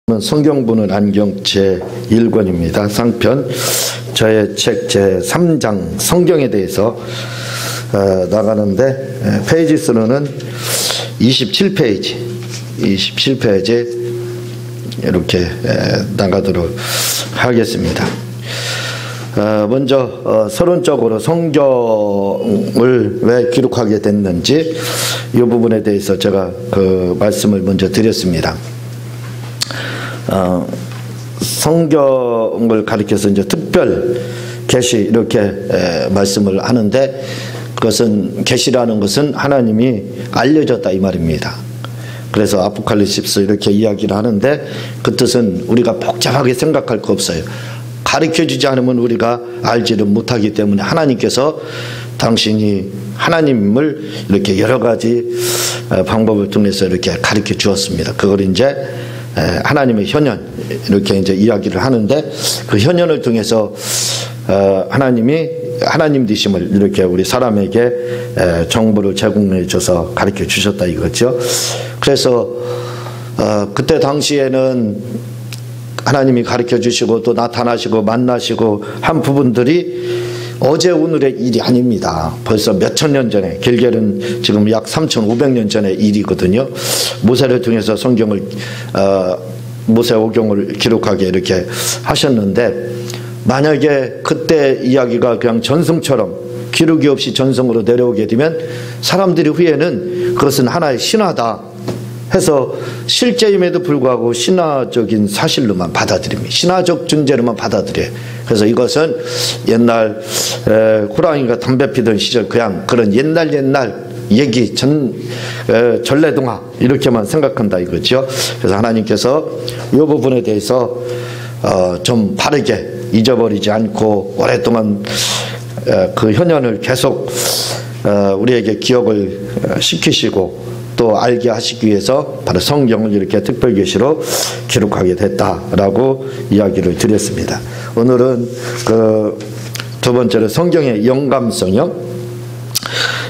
성경부는 안경 제1권입니다. 상편 저의 책 제3장 성경에 대해서 나가는데 페이지 수로는 27페이지 이렇게 나가도록 하겠습니다. 먼저 서론적으로 성경을 왜 기록하게 됐는지 이 부분에 대해서 제가 말씀을 먼저 드렸습니다. 성경을 가리켜서 이제 특별 계시 이렇게 말씀을 하는데, 그것은 계시라는 것은 하나님이 알려졌다 이 말입니다. 그래서 아포칼립스 이렇게 이야기를 하는데, 그 뜻은 우리가 복잡하게 생각할 거 없어요. 가르쳐주지 않으면 우리가 알지를 못하기 때문에 하나님께서 당신이 하나님을 이렇게 여러 가지 방법을 통해서 이렇게 가르쳐 주었습니다. 그걸 이제 하나님의 현현 이렇게 이제 이야기를 하는데, 그 현현을 통해서 하나님이 하나님 되심을 이렇게 우리 사람에게 정보를 제공해 줘서 가르쳐 주셨다 이거죠. 그래서 그때 당시에는 하나님이 가르쳐 주시고 또 나타나시고 만나시고 한 부분들이 어제 오늘의 일이 아닙니다. 벌써 몇천 년 전에, 길게는 지금 약 3,500년 전의 일이거든요. 모세를 통해서 성경을 모세오경을 기록하게 이렇게 하셨는데, 만약에 그때 이야기가 그냥 전승처럼 기록이 없이 전승으로 내려오게 되면 사람들이 후에는 그것은 하나의 신화다 해서 실제임에도 불구하고 신화적인 사실로만 받아들입니다. 신화적 존재로만 받아들여요. 그래서 이것은 옛날 호랑이가 담배 피던 시절 그냥 그런 옛날 얘기 전래동화 이렇게만 생각한다 이거죠. 그래서 하나님께서 이 부분에 대해서 좀 바르게 잊어버리지 않고 오랫동안 그 현현을 계속 우리에게 기억을 시키시고 또 알게 하시기 위해서 바로 성경을 이렇게 특별계시로 기록하게 됐다라고 이야기를 드렸습니다. 오늘은 두 번째로 성경의 영감성이요.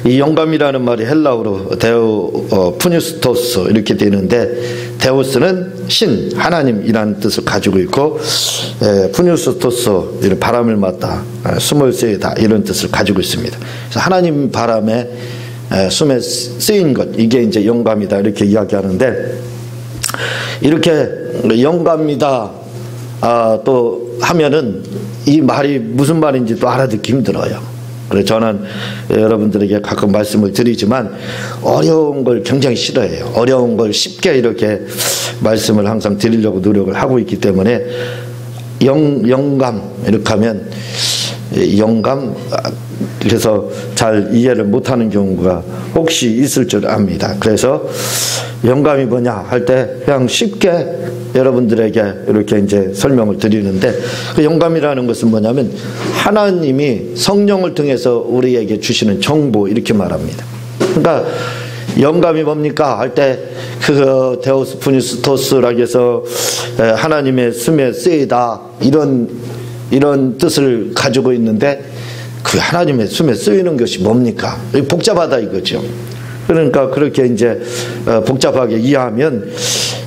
이 영감이라는 말이 헬라어로 푸뉴스토스 이렇게 되는데, 데우스는 신, 하나님이라는 뜻을 가지고 있고, 푸뉴스토스 이런 바람을 맞다, 숨을 쓰이다 이런 뜻을 가지고 있습니다. 그래서 하나님 바람에 숨에 쓰인 것, 이게 이제 영감이다 이렇게 이야기하는데, 이렇게 영감이다 또 하면은 이 말이 무슨 말인지 또 알아듣기 힘들어요. 그래서 저는 여러분들에게 가끔 말씀을 드리지만 어려운 걸 굉장히 싫어해요. 어려운 걸 쉽게 이렇게 말씀을 항상 드리려고 노력을 하고 있기 때문에 영감 이렇게 하면 영감, 그래서 잘 이해를 못하는 경우가 혹시 있을 줄 압니다. 그래서 영감이 뭐냐 할 때 그냥 쉽게 여러분들에게 이렇게 이제 설명을 드리는데, 그 영감이라는 것은 뭐냐면 하나님이 성령을 통해서 우리에게 주시는 정보 이렇게 말합니다. 그러니까 영감이 뭡니까 할 때 그 데우스 푸니스토스라고 해서 하나님의 숨에 쓰이다 이런 뜻을 가지고 있는데, 그 하나님의 숨에 쓰이는 것이 뭡니까? 복잡하다 이거죠. 그러니까 그렇게 이제 복잡하게 이해하면,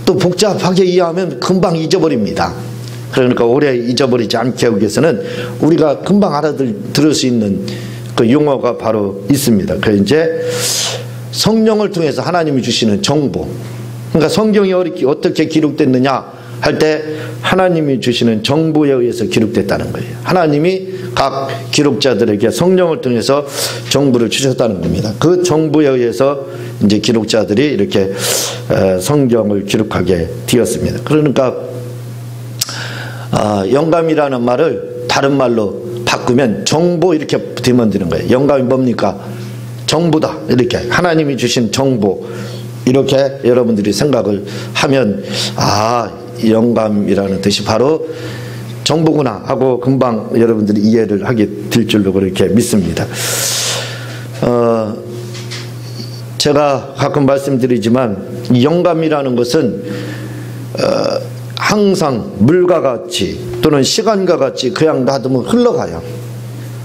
또 복잡하게 이해하면 금방 잊어버립니다. 그러니까 오래 잊어버리지 않게 하기 위해서는 우리가 금방 알아들을 수 있는 그 용어가 바로 있습니다. 그 이제 성령을 통해서 하나님이 주시는 정보. 그러니까 성경이 어떻게 기록됐느냐 할 때 하나님이 주시는 정보에 의해서 기록됐다는 거예요. 하나님이 각 기록자들에게 성령을 통해서 정보를 주셨다는 겁니다. 그 정보에 의해서 이제 기록자들이 이렇게 성경을 기록하게 되었습니다. 그러니까 영감이라는 말을 다른 말로 바꾸면 정보 이렇게 되면 되는 거예요. 영감이 뭡니까? 정보다. 이렇게 하나님이 주신 정보 이렇게 여러분들이 생각을 하면 영감이라는 뜻이 바로 정보구나 하고 금방 여러분들이 이해를 하게 될 줄로 그렇게 믿습니다. 제가 가끔 말씀드리지만 영감이라는 것은 항상 물과 같이 또는 시간과 같이 그냥 놔두면 흘러가요.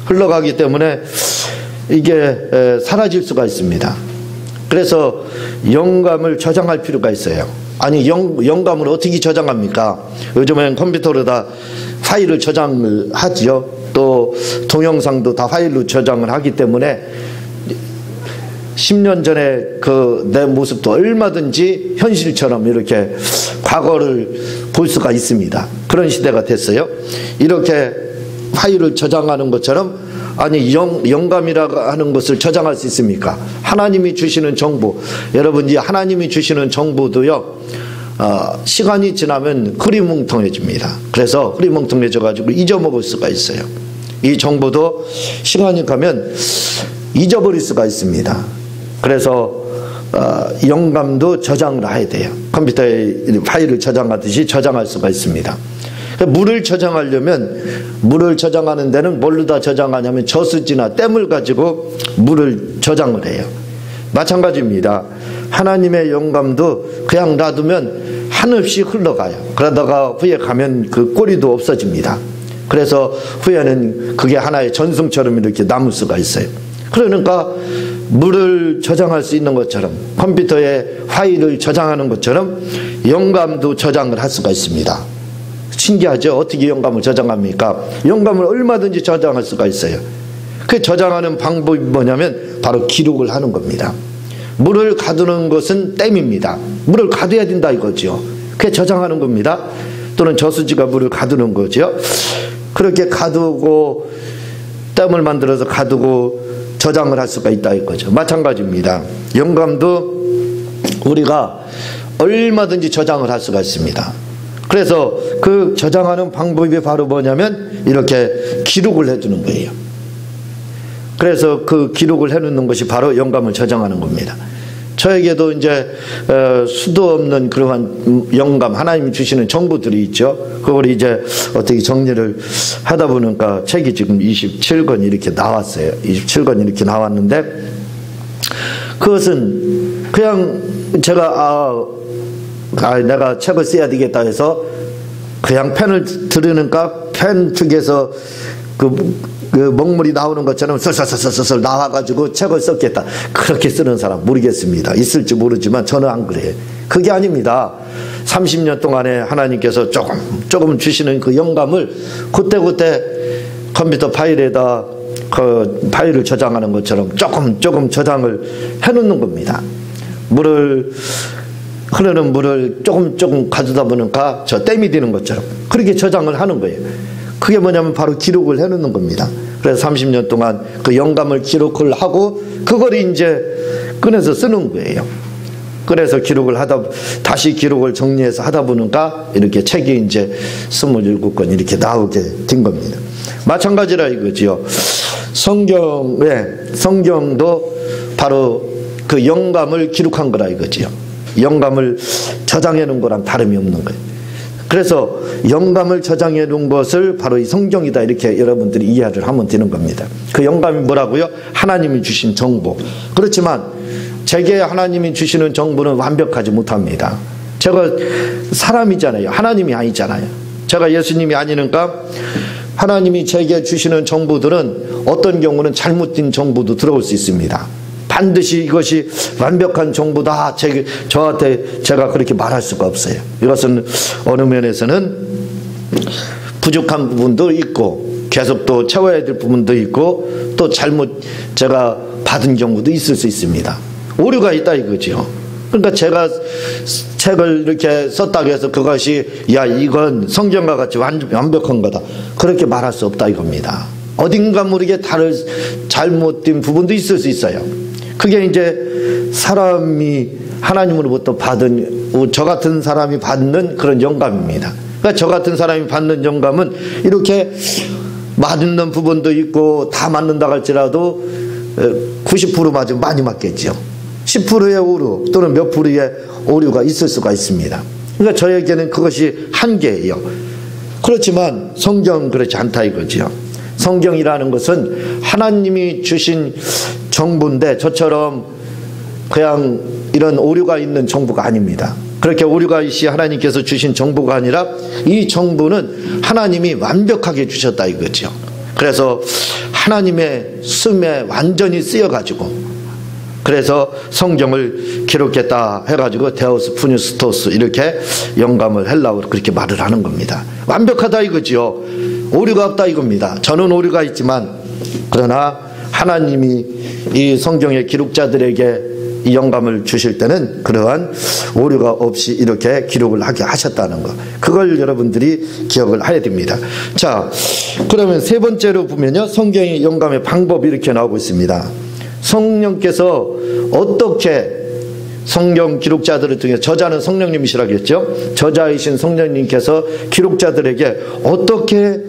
흘러가기 때문에 이게 사라질 수가 있습니다. 그래서 영감을 저장할 필요가 있어요. 아니 영감을 어떻게 저장합니까? 요즘엔 컴퓨터로 다 파일을 저장을 하지요. 또 동영상도 다 파일로 저장을 하기 때문에 10년 전에 그 내 모습도 얼마든지 현실처럼 이렇게 과거를 볼 수가 있습니다. 그런 시대가 됐어요. 이렇게 파일을 저장하는 것처럼 아니 영감이라고 하는 것을 저장할 수 있습니까? 하나님이 주시는 정보, 여러분 이 하나님이 주시는 정보도요 시간이 지나면 흐리멍텅해집니다. 그래서 흐리멍텅해져 가지고 잊어먹을 수가 있어요. 이 정보도 시간이 가면 잊어버릴 수가 있습니다. 그래서 영감도 저장을 해야 돼요. 컴퓨터에 파일을 저장하듯이 저장할 수가 있습니다. 물을 저장하려면 물을 저장하는 데는 뭘로 다 저장하냐면 저수지나 댐을 가지고 물을 저장을 해요. 마찬가지입니다. 하나님의 영감도 그냥 놔두면 한없이 흘러가요. 그러다가 후에 가면 그 꼬리도 없어집니다. 그래서 후에는 그게 하나의 전승처럼 이렇게 남을 수가 있어요. 그러니까 물을 저장할 수 있는 것처럼 컴퓨터에 파일을 저장하는 것처럼 영감도 저장을 할 수가 있습니다. 신기하죠? 어떻게 영감을 저장합니까? 영감을 얼마든지 저장할 수가 있어요. 그 저장하는 방법이 뭐냐면 바로 기록을 하는 겁니다. 물을 가두는 것은 댐입니다. 물을 가둬야 된다 이거죠. 그게 저장하는 겁니다. 또는 저수지가 물을 가두는 거죠. 그렇게 가두고 댐을 만들어서 가두고 저장을 할 수가 있다 이거죠. 마찬가지입니다. 영감도 우리가 얼마든지 저장을 할 수가 있습니다. 그래서 그 저장하는 방법이 바로 뭐냐면 이렇게 기록을 해두는 거예요. 그래서 그 기록을 해놓는 것이 바로 영감을 저장하는 겁니다. 저에게도 이제 수도 없는 그러한 영감, 하나님이 주시는 정보들이 있죠. 그걸 이제 어떻게 정리를 하다 보니까 책이 지금 27권 이렇게 나왔어요. 27권 이렇게 나왔는데 그것은 그냥 제가 내가 책을 써야 되겠다 해서 그냥 펜을 들으니까 펜 쪽에서 그 먹물이 나오는 것처럼 설설설설설 나와가지고 책을 썼겠다. 그렇게 쓰는 사람 모르겠습니다. 있을지 모르지만 저는 안 그래요. 그게 아닙니다. 30년 동안에 하나님께서 조금 주시는 그 영감을 그때그때 컴퓨터 파일에다 그 파일을 저장하는 것처럼 조금 저장을 해놓는 겁니다. 흐르는 물을 조금 가져다 보니까 저 댐이 되는 것처럼 그렇게 저장을 하는 거예요. 그게 뭐냐면 바로 기록을 해놓는 겁니다. 그래서 30년 동안 그 영감을 기록을 하고 그걸 이제 꺼내서 쓰는 거예요. 그래서 다시 기록을 정리해서 하다 보니까 이렇게 책이 이제 27권 이렇게 나오게 된 겁니다. 마찬가지라 이거지요. 성경도 바로 그 영감을 기록한 거라 이거지요. 영감을 저장해 놓은 거랑 다름이 없는 거예요. 그래서 영감을 저장해 놓은 것을 바로 이 성경이다 이렇게 여러분들이 이해를 하면 되는 겁니다. 그 영감이 뭐라고요? 하나님이 주신 정보. 그렇지만 제게 하나님이 주시는 정보는 완벽하지 못합니다. 제가 사람이잖아요. 하나님이 아니잖아요. 제가 예수님이 아니니까 하나님이 제게 주시는 정보들은 어떤 경우는 잘못된 정보도 들어올 수 있습니다. 반드시 이것이 완벽한 정보다 저한테 제가 그렇게 말할 수가 없어요. 이것은 어느 면에서는 부족한 부분도 있고 계속 또 채워야 될 부분도 있고 또 잘못 제가 받은 경우도 있을 수 있습니다. 오류가 있다 이거죠. 그러니까 제가 책을 이렇게 썼다고 해서 그것이 이건 성경과 같이 완벽한 거다 그렇게 말할 수 없다 이겁니다. 어딘가 모르게 잘못된 부분도 있을 수 있어요. 그게 이제 사람이 하나님으로부터 받은 저 같은 사람이 받는 그런 영감입니다. 그러니까 저 같은 사람이 받는 영감은 이렇게 맞는 부분도 있고 다 맞는다 할지라도 90% 맞으면 많이 맞겠죠. 10%의 오류 또는 몇 프로의 오류가 있을 수가 있습니다. 그러니까 저에게는 그것이 한계예요. 그렇지만 성경은 그렇지 않다 이거죠. 성경이라는 것은 하나님이 주신 정보인데 저처럼 그냥 이런 오류가 있는 정보가 아닙니다. 그렇게 오류가 있이 하나님께서 주신 정보가 아니라 이 정보는 하나님이 완벽하게 주셨다 이거죠. 그래서 하나님의 숨에 완전히 쓰여가지고 그래서 성경을 기록했다 해가지고 데오스 푸뉴스토스 이렇게 영감을 헬라어로 그렇게 말을 하는 겁니다. 완벽하다 이거지요. 오류가 없다 이겁니다. 저는 오류가 있지만 그러나 하나님이 이 성경의 기록자들에게 이 영감을 주실 때는 그러한 오류가 없이 이렇게 기록을 하게 하셨다는 것, 그걸 여러분들이 기억을 해야 됩니다. 자, 그러면 세 번째로 보면요, 성경의 영감의 방법이 이렇게 나오고 있습니다. 성령께서 어떻게 성경 기록자들을 통해, 저자는 성령님이시라고 했죠. 저자이신 성령님께서 기록자들에게 어떻게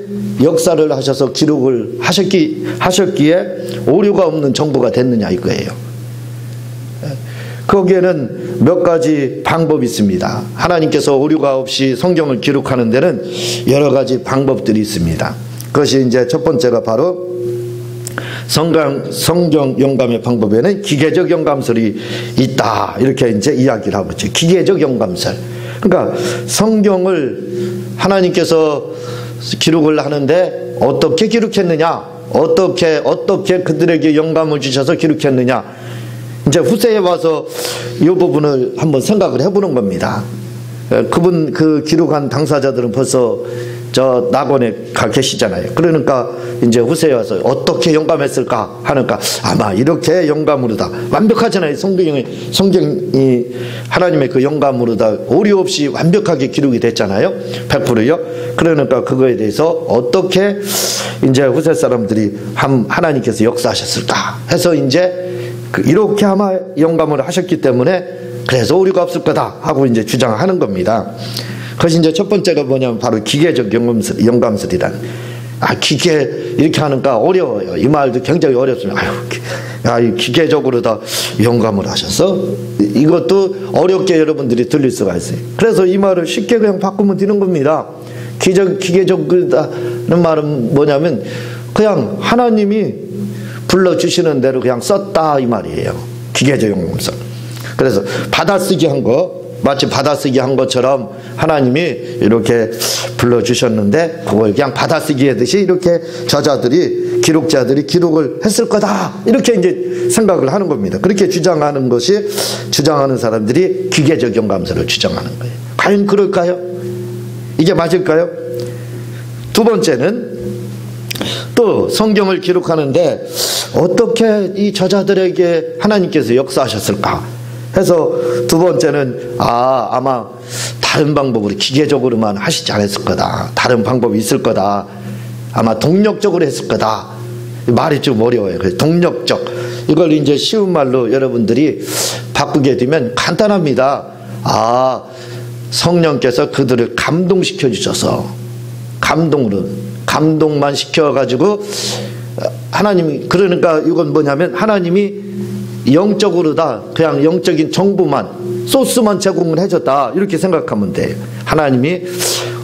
역사를 하셔서 기록을 하셨기에 오류가 없는 정보가 됐느냐 이거예요. 거기에는 몇 가지 방법이 있습니다. 하나님께서 오류가 없이 성경을 기록하는 데는 여러 가지 방법들이 있습니다. 그것이 이제 첫 번째가 바로 성경 영감의 방법에는 기계적 영감설이 있다, 이렇게 이제 이야기를 하고 있죠. 기계적 영감설. 그러니까 성경을 하나님께서 기록을 하는데 어떻게 기록했느냐, 어떻게 그들에게 영감을 주셔서 기록했느냐, 이제 후세에 와서 이 부분을 한번 생각을 해보는 겁니다. 그 기록한 당사자들은 벌써 저 낙원에 가 계시잖아요. 그러니까 이제 후세에 와서 어떻게 영감했을까 하니까 아마 이렇게 영감으로다, 완벽하잖아요. 성경이 하나님의 그 영감으로다 오류 없이 완벽하게 기록이 됐잖아요. 100%요. 그러니까 그거에 대해서 어떻게 이제 후세 사람들이 하나님께서 역사하셨을까 해서 이제 이렇게 아마 영감을 하셨기 때문에 그래서 오류가 없을 거다 하고 이제 주장하는 겁니다. 그것이 이제 첫 번째가 뭐냐면 바로 기계적 영감설이란. 기계 이렇게 하니까 어려워요. 이 말도 굉장히 어렵습니다. 기계적으로 다 영감을 하셔서 이것도 어렵게 여러분들이 들릴 수가 있어요. 그래서 이 말을 쉽게 그냥 바꾸면 되는 겁니다. 기계적이다는 말은 뭐냐면 그냥 하나님이 불러주시는 대로 그냥 썼다 이 말이에요. 기계적 영감설. 그래서 받아쓰기 한 거, 마치 받아쓰기 한 것처럼 하나님이 이렇게 불러주셨는데 그걸 그냥 받아쓰기 하듯이 이렇게 저자들이, 기록자들이 기록을 했을 거다, 이렇게 이제 생각을 하는 겁니다. 그렇게 주장하는 사람들이 기계적 영감설을 주장하는 거예요. 과연 그럴까요? 이게 맞을까요? 두 번째는 또 성경을 기록하는데 어떻게 이 저자들에게 하나님께서 역사하셨을까 해서 두 번째는 아마 다른 방법으로 기계적으로만 하시지 않았을 거다, 다른 방법이 있을 거다, 아마 동력적으로 했을 거다. 말이 좀 어려워요. 그래서 동력적, 이걸 이제 쉬운 말로 여러분들이 바꾸게 되면 간단합니다. 성령께서 그들을 감동시켜 주셔서 감동만 시켜가지고 하나님이, 그러니까 이건 뭐냐면 하나님이 영적으로 다 그냥 영적인 정보만, 소스만 제공을 해줬다, 이렇게 생각하면 돼요. 하나님이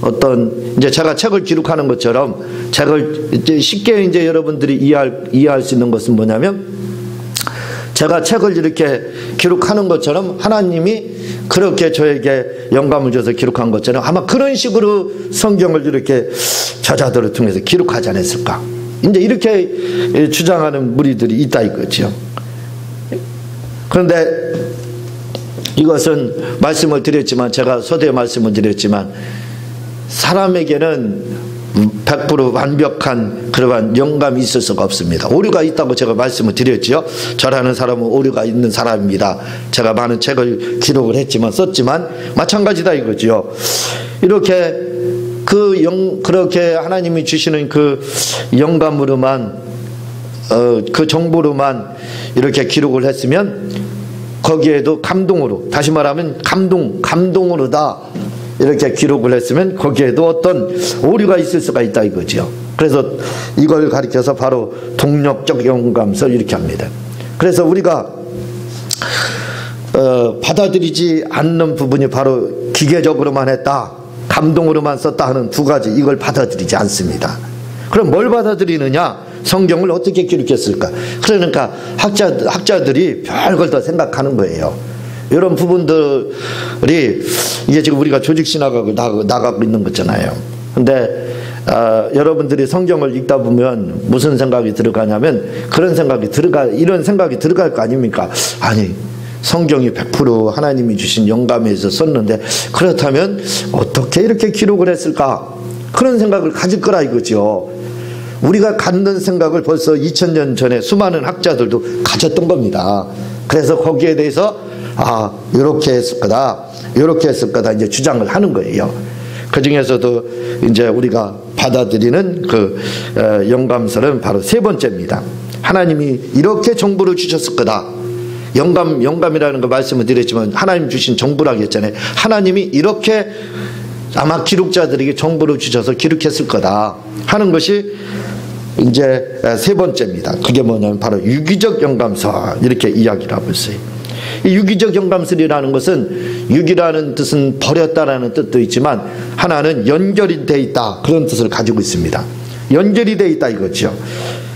어떤, 이제 제가 책을 기록하는 것처럼 책을 이제 쉽게 이제 여러분들이 이해할 수 있는 것은 뭐냐면, 제가 책을 이렇게 기록하는 것처럼 하나님이 그렇게 저에게 영감을 줘서 기록한 것처럼 아마 그런 식으로 성경을 이렇게 저자들을 통해서 기록하지 않았을까, 이제 이렇게 주장하는 무리들이 있다 이거죠. 그런데 이것은 말씀을 드렸지만, 제가 서두에 말씀을 드렸지만, 사람에게는 100% 완벽한 그러한 영감이 있을 수가 없습니다. 오류가 있다고 제가 말씀을 드렸죠. 저라는 사람은 오류가 있는 사람입니다. 제가 많은 책을 기록을 했지만, 썼지만 마찬가지다 이거죠. 이렇게 그렇게 하나님이 주시는 그 영감으로만, 그 정보로만 이렇게 기록을 했으면 거기에도 감동으로, 다시 말하면 감동으로 다 이렇게 기록을 했으면 거기에도 어떤 오류가 있을 수가 있다 이거죠. 그래서 이걸 가리켜서 바로 동력적 영감설 이렇게 합니다. 그래서 우리가 받아들이지 않는 부분이 바로 기계적으로만 했다, 감동으로만 썼다 하는 두 가지, 이걸 받아들이지 않습니다. 그럼 뭘 받아들이느냐? 성경을 어떻게 기록했을까? 그러니까 학자들이 별걸 더 생각하는 거예요. 이런 부분들이 이게 지금 우리가 조직신학을 나가고 있는 거잖아요. 근데 여러분들이 성경을 읽다 보면 무슨 생각이 들어가냐면 이런 생각이 들어갈 거 아닙니까? 아니, 성경이 100% 하나님이 주신 영감에서 썼는데 그렇다면 어떻게 이렇게 기록을 했을까? 그런 생각을 가질 거라 이거죠. 우리가 갖는 생각을 벌써 2000년 전에 수많은 학자들도 가졌던 겁니다. 그래서 거기에 대해서 이렇게 했을 거다, 이렇게 했을 거다 이제 주장을 하는 거예요. 그 중에서도 이제 우리가 받아들이는 그 영감설은 바로 세 번째입니다. 하나님이 이렇게 정보를 주셨을 거다. 영감이라는 거 말씀을 드렸지만 하나님 주신 정보라고 했잖아요. 하나님이 이렇게 아마 기록자들에게 정보를 주셔서 기록했을 거다 하는 것이 이제 세 번째입니다. 그게 뭐냐면 바로 유기적 영감설, 이렇게 이야기를 하고 있어요. 이 유기적 영감설이라는 것은, 유기라는 뜻은 버렸다라는 뜻도 있지만 하나는 연결이 돼 있다, 그런 뜻을 가지고 있습니다. 연결이 돼 있다 이거죠.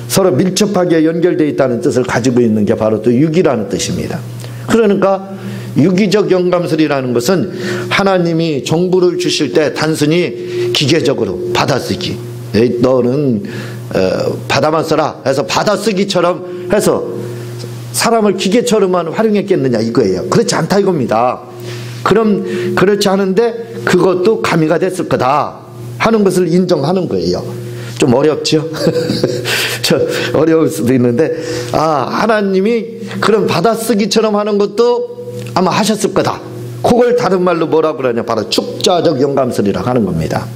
서로 밀접하게 연결되어 있다는 뜻을 가지고 있는 게 바로 또 유기라는 뜻입니다. 그러니까 유기적 영감설이라는 것은 하나님이 정보를 주실 때 단순히 기계적으로 받아쓰기, 너는 받아만 써라 해서 받아쓰기처럼 해서 사람을 기계처럼만 활용했겠느냐 이거예요. 그렇지 않다 이겁니다. 그럼 그렇지 않은데 그것도 가미가 됐을 거다 하는 것을 인정하는 거예요. 좀 어렵죠? 어려울 수도 있는데, 하나님이 그런 받아쓰기처럼 하는 것도 아마 하셨을 거다. 그걸 다른 말로 뭐라고 그러냐, 바로 축자적 영감설이라고 하는 겁니다.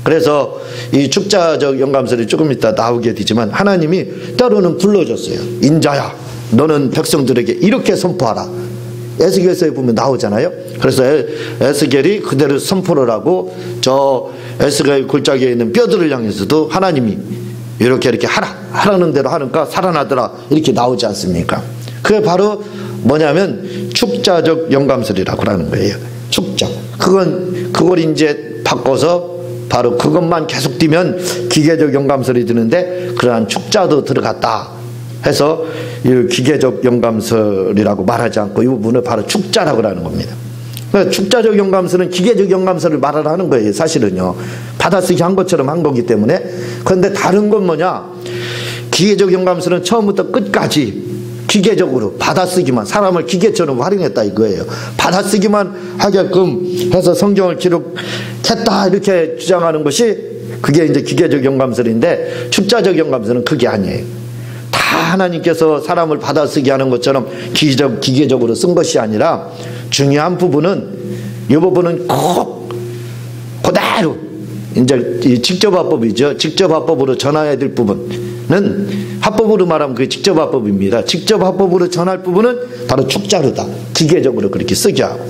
그래서 이 축자적 영감설이 조금 이따 나오게 되지만 하나님이 때로는 불러줬어요. 인자야, 너는 백성들에게 이렇게 선포하라. 에스겔서에 보면 나오잖아요. 그래서 에스겔이 그대로 선포를 하고 저 에스겔 골짜기에 있는 뼈들을 향해서도 하나님이 이렇게 하라는 대로 하니까 살아나더라, 이렇게 나오지 않습니까? 그게 바로 뭐냐면 축자적 영감설이라고 하는 거예요. 축자. 그걸 이제 바꿔서 바로 그것만 계속 띄면 기계적 영감설이 드는데 그러한 축자도 들어갔다 해서 이 기계적 영감설이라고 말하지 않고 이 부분을 바로 축자라고 하는 겁니다. 그러니까 축자적 영감설은 기계적 영감설을 말하는 거예요. 사실은요, 받아쓰기 한 것처럼 한 거기 때문에. 그런데 다른 건 뭐냐, 기계적 영감설은 처음부터 끝까지 기계적으로 받아쓰기만, 사람을 기계처럼 활용했다 이거예요. 받아쓰기만 하게끔 해서 성경을 기록했다 이렇게 주장하는 것이 그게 이제 기계적 영감설인데, 축자적 영감설은 그게 아니에요. 다 하나님께서 사람을 받아쓰기 하는 것처럼 기계적으로 쓴 것이 아니라 중요한 부분은, 이 부분은 꼭 그대로 이제 직접화법이죠. 직접화법으로 전해야 될 부분은, 합법으로 말하면 그게 직접화법입니다. 직접화법으로 전할 부분은 바로 축자로다, 기계적으로 그렇게 쓰게 하고,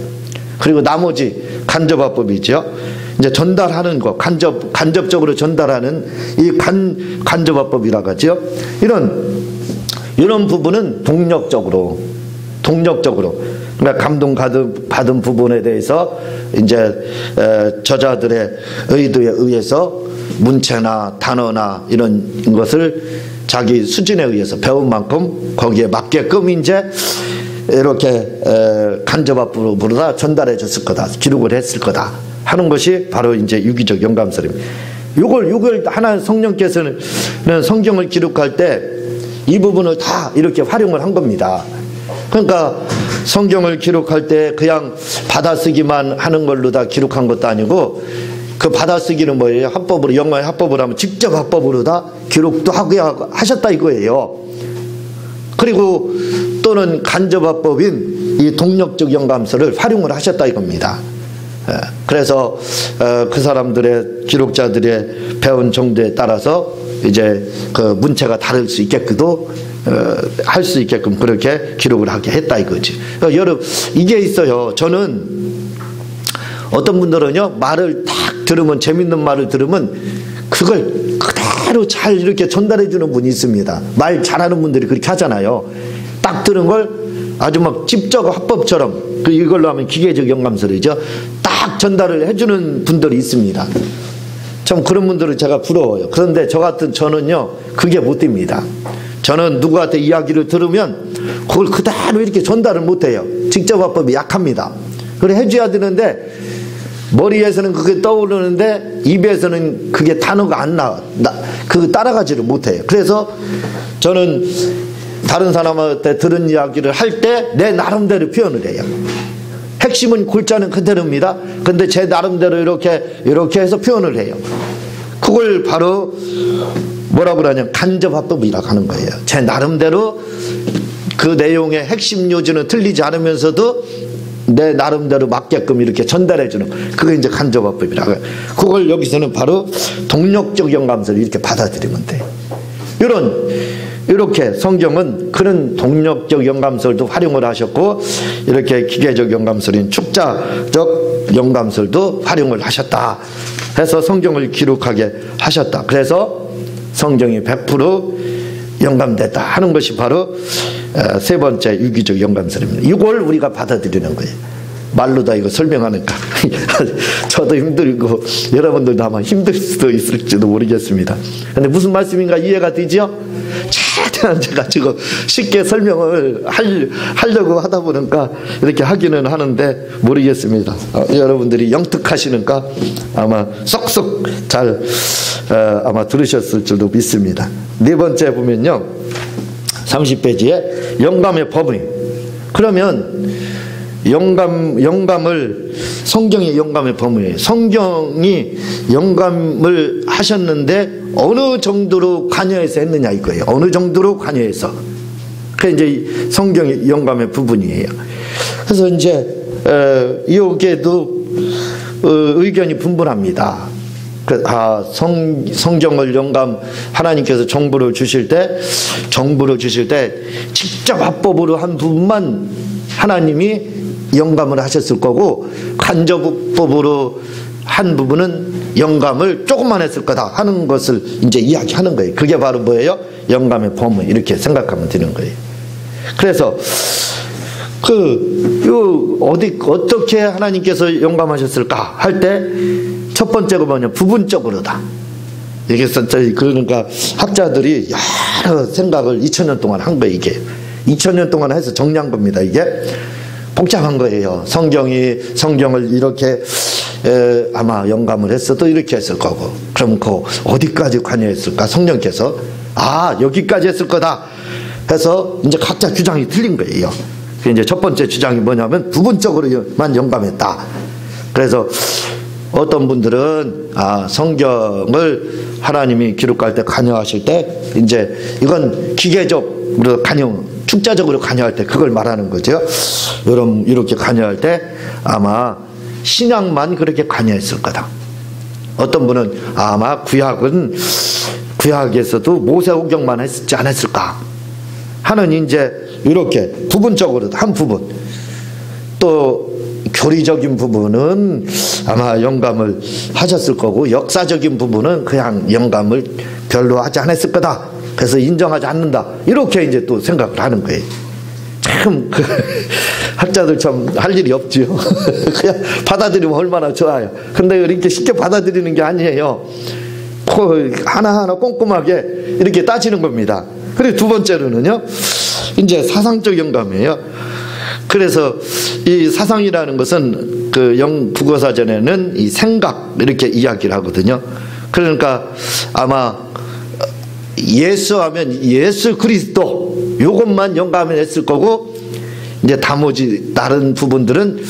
그리고 나머지 간접화법이죠. 이제 전달하는 거, 간접적으로 전달하는 이 간접화법이라고 하죠. 이런 부분은 동력적으로, 그러니까 감동받은 부분에 대해서 이제 저자들의 의도에 의해서 문체나 단어나 이런 것을 자기 수준에 의해서 배운 만큼 거기에 맞게끔 이제 이렇게 간접화법으로 전달해 줬을 거다, 기록을 했을 거다 하는 것이 바로 이제 유기적 영감설입니다. 요걸 하나 성령께서는 성경을 기록할 때 이 부분을 다 이렇게 활용을 한 겁니다. 그러니까 성경을 기록할 때 그냥 받아쓰기만 하는 걸로 다 기록한 것도 아니고, 그 받아쓰기는 뭐예요? 합법으로, 영어의 합법으로 하면 직접 합법으로 다 기록도 하고 하셨다 이거예요. 그리고 또는 간접화법인 이 동력적 영감설을 활용을 하셨다 이겁니다. 그래서 그 사람들의, 기록자들의 배운 정도에 따라서 이제 그 문체가 다를 수 있게끔도 할 수 있게끔 그렇게 기록을 하게 했다 이거지. 여러분, 이게 있어요. 저는 어떤 분들은요, 말을 딱 들으면, 재밌는 말을 들으면 그걸 그대로 잘 이렇게 전달해 주는 분이 있습니다. 말 잘하는 분들이 그렇게 하잖아요. 딱 들은 걸 아주 막 집적 화법처럼, 이걸로 하면 기계적 영감설이죠, 딱 전달을 해주는 분들이 있습니다. 참 그런 분들은 제가 부러워요. 그런데 저는요, 그게 못 됩니다. 저는 누구한테 이야기를 들으면 그걸 그대로 이렇게 전달을 못해요. 직접화법이 약합니다. 그래 해줘야 되는데 머리에서는 그게 떠오르는데 입에서는 그게 단어가 안 나와. 그 따라가지를 못해요. 그래서 저는 다른 사람한테 들은 이야기를 할 때 내 나름대로 표현을 해요. 핵심은 골자는 그대로입니다. 근데 제 나름대로 이렇게 해서 표현을 해요. 그걸 바로 뭐라고 그러냐면 간접화법이라고 하는 거예요. 제 나름대로 그 내용의 핵심 요지는 틀리지 않으면서도 내 나름대로 맞게끔 이렇게 전달해주는, 그게 이제 간접화법이라고 해요. 그걸 여기서는 바로 동력적 영감서를 이렇게 받아들이면 돼요. 이렇게 성경은 그런 동력적 영감설도 활용을 하셨고, 이렇게 기계적 영감설인 축자적 영감설도 활용을 하셨다 해서 성경을 기록하게 하셨다. 그래서 성경이 100% 영감됐다 하는 것이 바로 세 번째 유기적 영감설입니다. 이걸 우리가 받아들이는 거예요. 말로 다 이거 설명하니까 저도 힘들고 여러분들도 아마 힘들 수도 있을지도 모르겠습니다. 근데 무슨 말씀인가 이해가 되죠? 최대한 제가 지금 쉽게 설명을 하려고 하다 보니까 이렇게 하기는 하는데 모르겠습니다. 여러분들이 영특하시니까 아마 쏙쏙 잘 아마 들으셨을 줄도 믿습니다. 네 번째 보면요, 30페이지에 영감의 범위. 그러면 영감을, 성경의 영감의 범위예요. 성경이 영감을 하셨는데 어느 정도로 관여해서 했느냐 이거예요. 어느 정도로 관여해서. 그게 이제 성경의 영감의 부분이에요. 그래서 이제 여기에도 의견이 분분합니다. 성경을 하나님께서 정보를 주실 때 직접 합법으로 한 부분만 하나님이 영감을 하셨을 거고, 간접법으로 한 부분은 영감을 조금만 했을 거다 하는 것을 이제 이야기하는 거예요. 그게 바로 뭐예요? 영감의 범위, 이렇게 생각하면 되는 거예요. 그래서 어떻게 하나님께서 영감하셨을까 할 때 첫 번째가 뭐냐, 부분적으로다. 여기서 그러니까 학자들이 여러 생각을 2000년 동안 한 거예요. 이게 2000년 동안 해서 정리한 겁니다. 이게 복잡한 거예요. 성경을 이렇게 아마 영감을 했어도 이렇게 했을 거고, 그럼 그 어디까지 관여했을까? 성령께서 여기까지 했을 거다 해서 이제 각자 주장이 틀린 거예요. 이제 첫 번째 주장이 뭐냐면 부분적으로만 영감했다. 그래서 어떤 분들은 성경을 하나님이 기록할 때 관여하실 때 이제 이건 기계적으로 축자적으로 관여할 때 그걸 말하는 거죠. 이렇게 관여할 때 아마 신약만 그렇게 관여했을 거다. 어떤 분은 아마 구약에서도 모세오경만 했지 않았을까 하는, 이제 이렇게 부분적으로 한 부분, 또 교리적인 부분은 아마 영감을 하셨을 거고, 역사적인 부분은 그냥 영감을 별로 하지 않았을 거다. 그래서 인정하지 않는다. 이렇게 이제 또 생각을 하는 거예요. 참, 학자들 참 할 일이 없지요. 그냥 받아들이면 얼마나 좋아요. 근데 이렇게 쉽게 받아들이는 게 아니에요. 하나하나 꼼꼼하게 이렇게 따지는 겁니다. 그리고 두 번째로는요, 이제 사상적 영감이에요. 그래서 이 사상이라는 것은 국어사전에는 이 생각 이렇게 이야기를 하거든요. 그러니까 아마 예수하면 예수 그리스도 요것만 영감을 했을 거고, 이제 나머지 다른 부분들은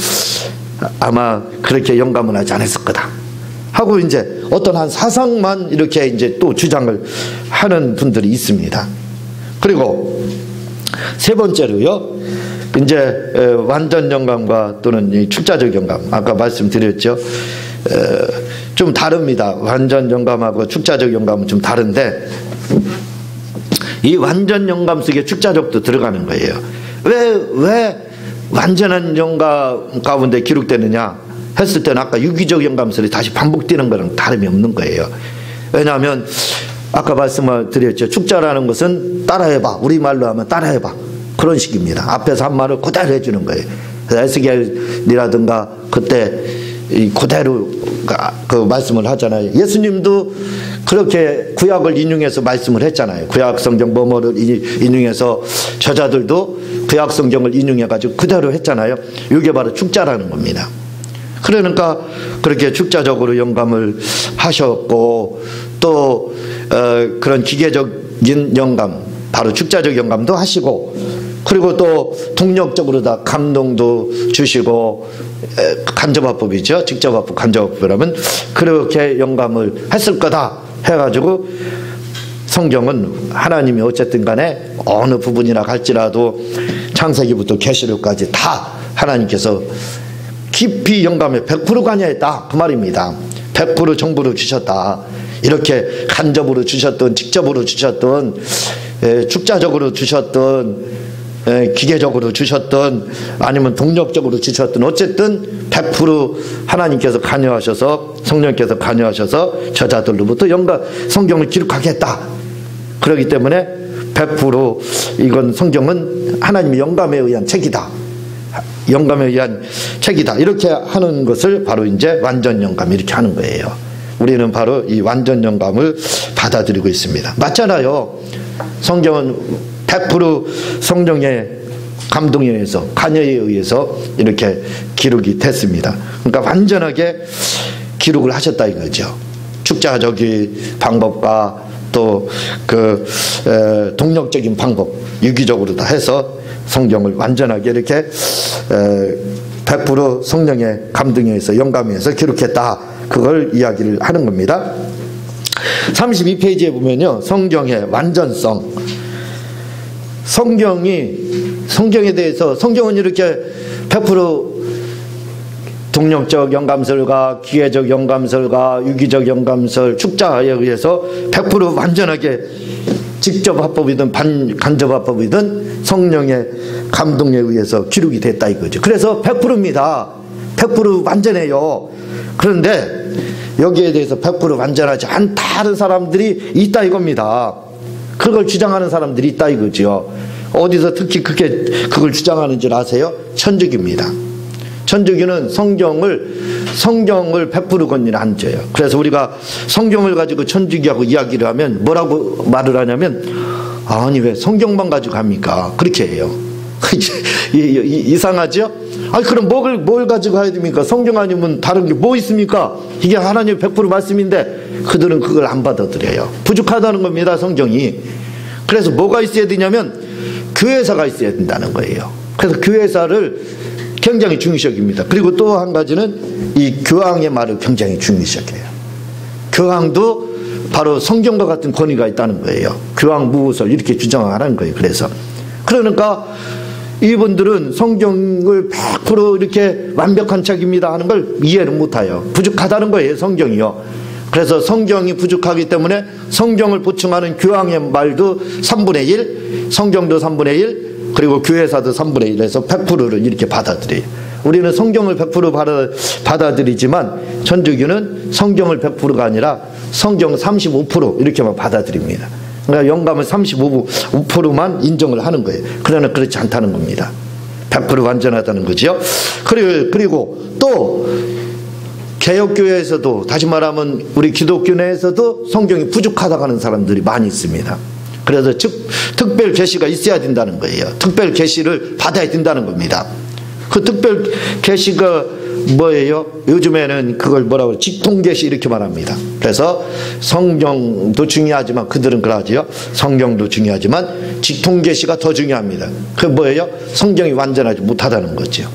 아마 그렇게 영감을 하지 않았을 거다 하고, 이제 어떤 한 사상만 이렇게 이제 또 주장을 하는 분들이 있습니다. 그리고 세 번째로요, 이제 완전 영감과 또는 이 축자적 영감, 아까 말씀드렸죠. 좀 다릅니다. 완전 영감하고 축자적 영감은 좀 다른데, 이 완전 영감 속에 축자적도 들어가는 거예요. 왜 완전한 영감 가운데 기록되느냐 했을 때는 아까 유기적 영감설이 다시 반복되는 거랑 다름이 없는 거예요. 왜냐하면 아까 말씀을 드렸죠. 축자라는 것은 따라해봐, 우리말로 하면 따라해봐, 그런 식입니다. 앞에서 한 말을 그대로 해주는 거예요. 에스겔이라든가 그때 그대로 그 말씀을 하잖아요. 예수님도 그렇게 구약을 인용해서 말씀을 했잖아요. 구약 성경 뭐뭐를 인용해서 저자들도 구약 성경을 인용해가지고 그대로 했잖아요. 이게 바로 축자라는 겁니다. 그러니까 그렇게 축자적으로 영감을 하셨고 또 그런 기계적인 영감, 바로 축자적 영감도 하시고, 그리고 또 동력적으로 다 감동도 주시고, 간접화법이죠. 직접화법, 간접화법이라면 그렇게 영감을 했을 거다 해가지고 성경은 하나님이 어쨌든 간에 어느 부분이나 갈지라도 창세기부터 계시록까지 다 하나님께서 깊이 영감에 100% 관여했다, 그 말입니다. 100% 정보를 주셨다. 이렇게 간접으로 주셨던, 직접으로 주셨던, 축자적으로 주셨던, 기계적으로 주셨던, 아니면 동력적으로 주셨던, 어쨌든 100% 하나님께서 관여하셔서, 성령께서 관여하셔서 저자들로부터 성경을 기록하겠다. 그렇기 때문에 100% 이건 성경은 하나님의 영감에 의한 책이다. 영감에 의한 책이다. 이렇게 하는 것을 바로 이제 완전 영감, 이렇게 하는 거예요. 우리는 바로 이 완전 영감을 받아들이고 있습니다. 맞잖아요. 성경은 100% 성령의 감동에 의해서, 관여에 의해서 이렇게 기록이 됐습니다. 그러니까 완전하게 기록을 하셨다 이거죠. 축자적인 방법과 또 동력적인 방법, 유기적으로 다 해서 성경을 완전하게 이렇게 100% 성령의 감동에 의해서, 영감에 의해서 기록했다. 그걸 이야기를 하는 겁니다. 32페이지에 보면요, 성경의 완전성. 성경에 대해서, 성경은 이렇게 100% 동력적 영감설과 기계적 영감설과 유기적 영감설, 축자에 의해서 100% 완전하게 직접 화법이든 간접 화법이든 성령의 감동에 의해서 기록이 됐다 이거죠. 그래서 100%입니다. 100% 완전해요. 그런데 여기에 대해서 100% 완전하지 않다는 사람들이 있다 이겁니다. 그걸 주장하는 사람들이 있다 이거죠. 어디서 특히 그걸 주장하는 줄 아세요? 천주교입니다. 천주교는 성경을 100% 권리를 안 줘요. 그래서 우리가 성경을 가지고 천주교하고 이야기를 하면 뭐라고 말을 하냐면, 아니 왜 성경만 가지고 합니까? 그렇게 해요. 이상하죠? 아니 그럼 뭘 가지고 해야 됩니까? 성경 아니면 다른 게 뭐 있습니까? 이게 하나님의 100% 말씀인데 그들은 그걸 안 받아들여요. 부족하다는 겁니다, 성경이. 그래서 뭐가 있어야 되냐면 교회사가 있어야 된다는 거예요. 그래서 교회사를 굉장히 중요시 여깁니다. 그리고 또 한 가지는 이 교황의 말을 굉장히 중요시 여겨요. 교황도 바로 성경과 같은 권위가 있다는 거예요. 교황 무호설 이렇게 주장하는 거예요. 그러니까 이분들은 성경을 100% 이렇게 완벽한 책입니다 하는 걸 이해를 못해요. 부족하다는 거예요, 성경이요. 그래서 성경이 부족하기 때문에 성경을 보충하는 교황의 말도 3분의 1, 성경도 3분의 1, 그리고 교회사도 3분의 1에서 100%를 이렇게 받아들여요. 우리는 성경을 100% 받아들이지만 천주교는 성경을 100%가 아니라 성경 35% 이렇게만 받아들입니다. 그러니까 영감을 35%만 인정을 하는 거예요. 그러나 그렇지 않다는 겁니다. 100% 완전하다는 거죠. 그리고 또 개혁교회에서도, 다시 말하면 우리 기독교 내에서도 성경이 부족하다고 하는 사람들이 많이 있습니다. 그래서 특별 계시가 있어야 된다는 거예요. 특별 계시를 받아야 된다는 겁니다. 그 특별 계시가 뭐예요? 요즘에는 그걸 뭐라고 직통 계시 이렇게 말합니다. 그래서 성경도 중요하지만, 그들은 그러지요. 성경도 중요하지만 직통 계시가 더 중요합니다. 그 뭐예요? 성경이 완전하지 못하다는 거죠.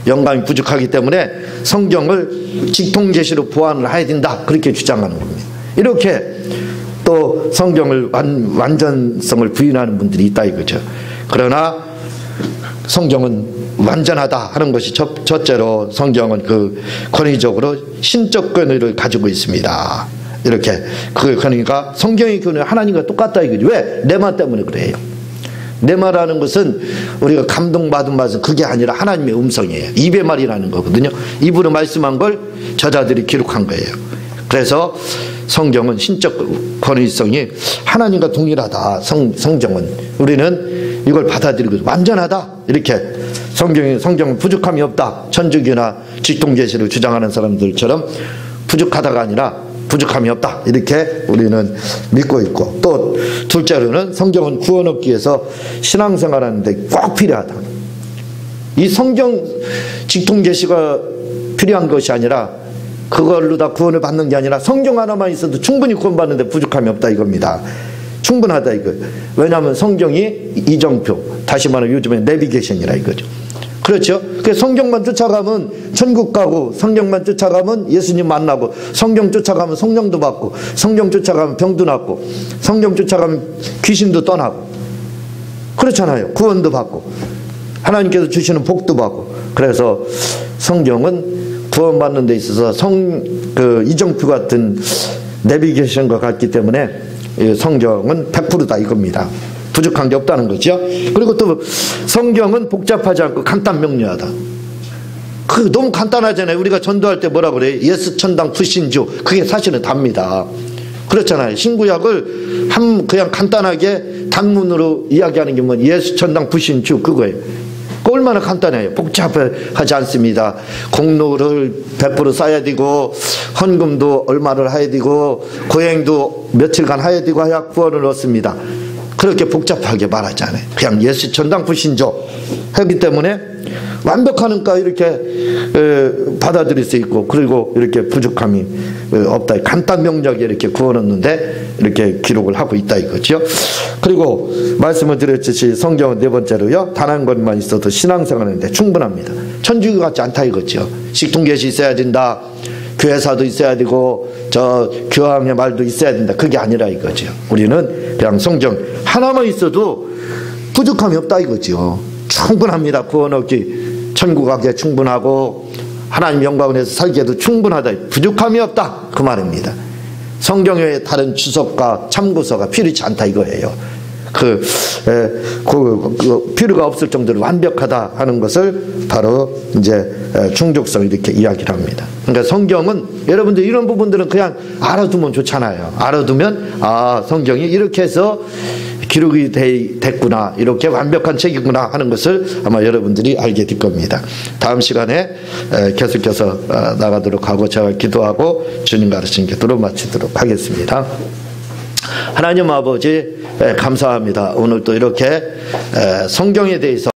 영감이 부족하기 때문에 성경을 직통 계시로 보완을 해야 된다, 그렇게 주장하는 겁니다. 이렇게 또 성경을 완전성을 부인하는 분들이 있다 이거죠. 그러나 성경은 완전하다 하는 것이 첫째로 성경은 그 권위적으로 신적 권위를 가지고 있습니다. 이렇게 그 권위가 성경의 권위 하나님과 똑같다 이거죠. 왜? 내 말 때문에 그래요. 내 말하는 것은 우리가 감동받은 말은 그게 아니라 하나님의 음성이에요. 입의 말이라는 거거든요. 입으로 말씀한 걸 저자들이 기록한 거예요. 그래서 성경은 신적 권위성이 하나님과 동일하다. 성경은 우리는 이걸 받아들이고 완전하다 이렇게, 성경은 부족함이 없다. 천주교나 직통계시를 주장하는 사람들처럼 부족하다가 아니라 부족함이 없다 이렇게 우리는 믿고 있고, 또 둘째로는 성경은 구원 얻기 위해서 신앙생활하는 데 꼭 필요하다. 이 성경 직통계시가 필요한 것이 아니라 그걸로 다 구원을 받는 게 아니라 성경 하나만 있어도 충분히 구원받는데 부족함이 없다 이겁니다. 충분하다 이거. 왜냐하면 성경이 이정표, 다시 말하면 요즘에 내비게이션이라 이거죠. 그렇죠? 그래서 성경만 쫓아가면 천국 가고, 성경만 쫓아가면 예수님 만나고, 성경 쫓아가면 성령도 받고, 성경 쫓아가면 병도 낫고, 성경 쫓아가면 귀신도 떠나고, 그렇잖아요. 구원도 받고 하나님께서 주시는 복도 받고. 그래서 성경은 구원받는 데 있어서 이정표 같은 내비게이션과 같기 때문에 성경은 100%다 이겁니다. 부족한 게 없다는 거죠. 그리고 또 성경은 복잡하지 않고 간단 명료하다. 그 너무 간단하잖아요. 우리가 전도할 때 뭐라 그래요? 예수 천당 불신주. 그게 사실은 답니다. 그렇잖아요. 신구약을 그냥 간단하게 단문으로 이야기하는 게 뭐 예수 천당 불신주 그거예요. 그 얼마나 간단해요. 복잡하지 않습니다. 공로를 100% 쌓아야 되고, 헌금도 얼마를 해야 되고, 고행도 며칠간 해야 되고 해야 구원을 얻습니다. 그렇게 복잡하게 말하지 않아요. 그냥 예수 천당 불신주 하기 때문에 완벽하니까 이렇게 받아들일 수 있고, 그리고 이렇게 부족함이 없다. 간단 명료하게 이렇게 구원했는데 이렇게 기록을 하고 있다 이거죠. 그리고 말씀을 드렸듯이 성경은 네 번째로요, 단 한 것만 있어도 신앙생활하는데 충분합니다. 천주교 같지 않다 이거죠. 식통계시 있어야 된다, 교회사도 있어야 되고, 교황의 말도 있어야 된다. 그게 아니라 이거죠. 우리는 그냥 성경 하나만 있어도 부족함이 없다 이거죠. 충분합니다. 구원 얻기, 천국 가기에 충분하고, 하나님 영광을 위해서 살기에도 충분하다. 부족함이 없다 그 말입니다. 성경의 다른 주석과 참고서가 필요치 않다 이거예요. 필요가 없을 정도로 완벽하다 하는 것을 바로 이제 충족성 이렇게 이야기를 합니다. 그러니까 성경은 여러분들 이런 부분들은 그냥 알아두면 좋잖아요. 알아두면 성경이 이렇게 해서 기록이 됐구나, 이렇게 완벽한 책이구나 하는 것을 아마 여러분들이 알게 될 겁니다. 다음 시간에 계속해서 나가도록 하고, 제가 기도하고 주님 가르치는 기도로 마치도록 하겠습니다. 하나님 아버지 감사합니다. 오늘 또 이렇게 성경에 대해서